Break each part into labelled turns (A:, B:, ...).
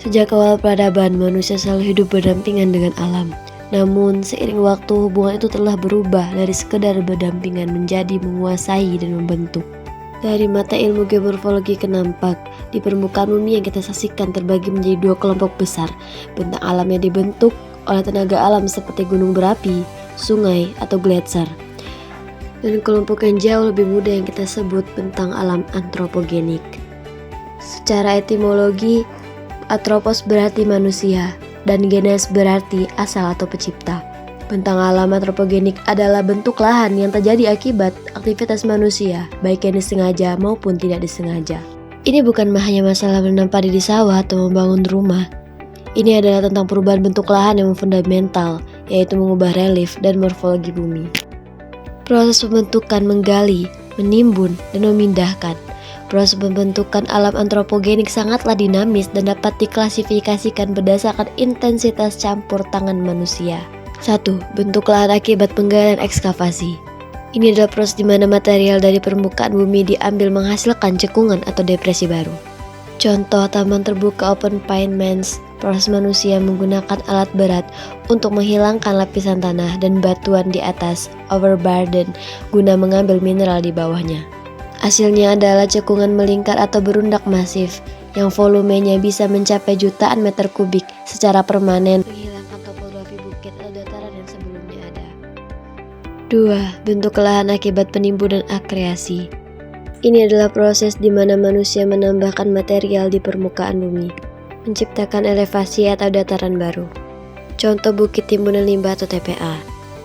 A: Sejak awal peradaban, manusia selalu hidup berdampingan dengan alam. Namun, seiring waktu hubungan itu telah berubah dari sekedar berdampingan menjadi menguasai dan membentuk. Dari mata ilmu geomorfologi kenampak, di permukaan bumi yang kita saksikan terbagi menjadi dua kelompok besar. Bentang alam yang dibentuk oleh tenaga alam seperti gunung berapi, sungai, atau gletser. Dan kelompok yang jauh lebih muda yang kita sebut bentang alam antropogenik. Secara etimologi, Atropos berarti manusia, dan genes berarti asal atau pencipta. Bentang alam antropogenik adalah bentuk lahan yang terjadi akibat aktivitas manusia, baik yang disengaja maupun tidak disengaja. Ini bukan hanya masalah menanam padi di sawah atau membangun rumah. Ini adalah tentang perubahan bentuk lahan yang fundamental, yaitu mengubah relief dan morfologi bumi. Proses pembentukan menggali, menimbun, dan memindahkan. Proses pembentukan alam antropogenik sangatlah dinamis dan dapat diklasifikasikan berdasarkan intensitas campur tangan manusia. 1. Bentuk lahan akibat penggalian ekskavasi. Ini adalah proses di mana material dari permukaan bumi diambil menghasilkan cekungan atau depresi baru. Contoh taman terbuka open pine mines. Proses manusia menggunakan alat berat untuk menghilangkan lapisan tanah dan batuan di atas overburden guna mengambil mineral di bawahnya. Hasilnya adalah cekungan melingkar atau berundak masif yang volumenya bisa mencapai jutaan meter kubik secara permanen, menghilangkan topografi bukit atau dataran yang sebelumnya ada. 2. Bentuk lahan akibat penimbunan akreasi. Ini adalah proses di mana manusia menambahkan material di permukaan bumi, menciptakan elevasi atau dataran baru. Contoh bukit timbunan limbah atau TPA.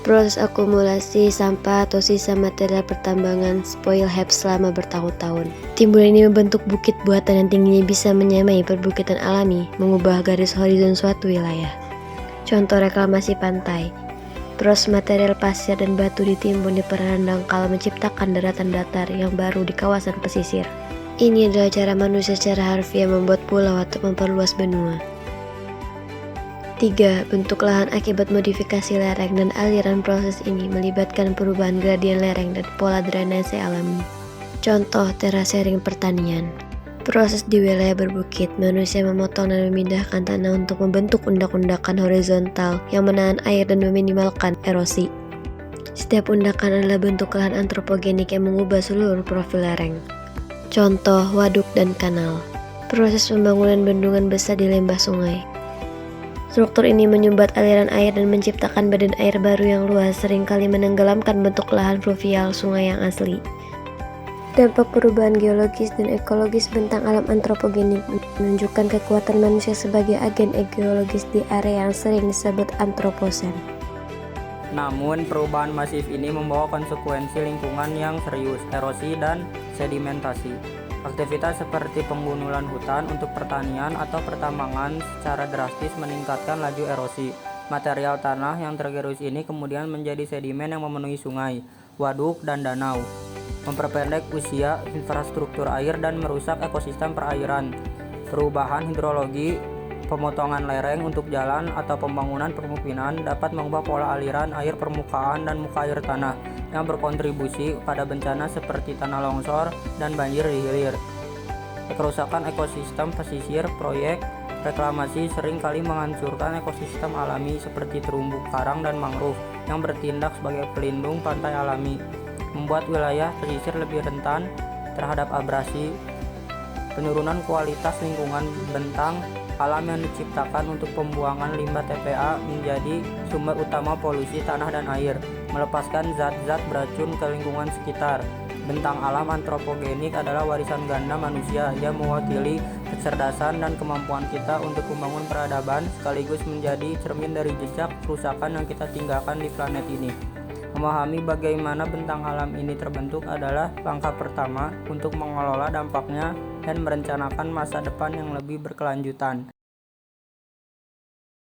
A: Proses akumulasi sampah atau sisa material pertambangan spoil haps selama bertahun-tahun. Timbunan ini membentuk bukit buatan yang tingginya bisa menyamai perbukitan alami, mengubah garis horizon suatu wilayah. Contoh reklamasi pantai. Proses material pasir dan batu ditimbun di perairan dangkal menciptakan daratan datar yang baru di kawasan pesisir. Ini adalah cara manusia secara harfiah membuat pulau atau memperluas benua. 3. Bentuk lahan akibat modifikasi lereng dan aliran. Proses ini melibatkan perubahan gradien lereng dan pola drainase alami. Contoh terasering pertanian. Proses di wilayah berbukit, manusia memotong dan memindahkan tanah untuk membentuk undak-undakan horizontal yang menahan air dan meminimalkan erosi. Setiap undakan adalah bentuk lahan antropogenik yang mengubah seluruh profil lereng. Contoh waduk dan kanal. Proses pembangunan bendungan besar di lembah sungai. Struktur ini menyumbat aliran air dan menciptakan badan air baru yang luas, seringkali menenggelamkan bentuk lahan fluvial sungai yang asli. Dampak perubahan geologis dan ekologis bentang alam antropogenik menunjukkan kekuatan manusia sebagai agen geologis di area yang sering disebut antroposen.
B: Namun, perubahan masif ini membawa konsekuensi lingkungan yang serius, erosi dan sedimentasi. Aktivitas seperti penggundulan hutan untuk pertanian atau pertambangan secara drastis meningkatkan laju erosi. Material tanah yang tergerus ini kemudian menjadi sedimen yang memenuhi sungai, waduk, dan danau, memperpendek usia infrastruktur air dan merusak ekosistem perairan. Perubahan hidrologi, pemotongan lereng untuk jalan atau pembangunan permukiman dapat mengubah pola aliran air permukaan dan muka air tanah yang berkontribusi pada bencana seperti tanah longsor dan banjir di hilir. Kerusakan ekosistem pesisir, proyek reklamasi sering kali menghancurkan ekosistem alami seperti terumbu karang dan mangrove yang bertindak sebagai pelindung pantai alami, membuat wilayah pesisir lebih rentan terhadap abrasi. Penurunan kualitas lingkungan bentang alam yang diciptakan untuk pembuangan limbah TPA menjadi sumber utama polusi tanah dan air, melepaskan zat-zat beracun ke lingkungan sekitar. Bentang alam antropogenik adalah warisan ganda manusia yang mewakili kecerdasan dan kemampuan kita untuk membangun peradaban, sekaligus menjadi cermin dari jejak kerusakan yang kita tinggalkan di planet ini. Memahami bagaimana bentang alam ini terbentuk adalah langkah pertama untuk mengelola dampaknya dan merencanakan masa depan yang lebih berkelanjutan.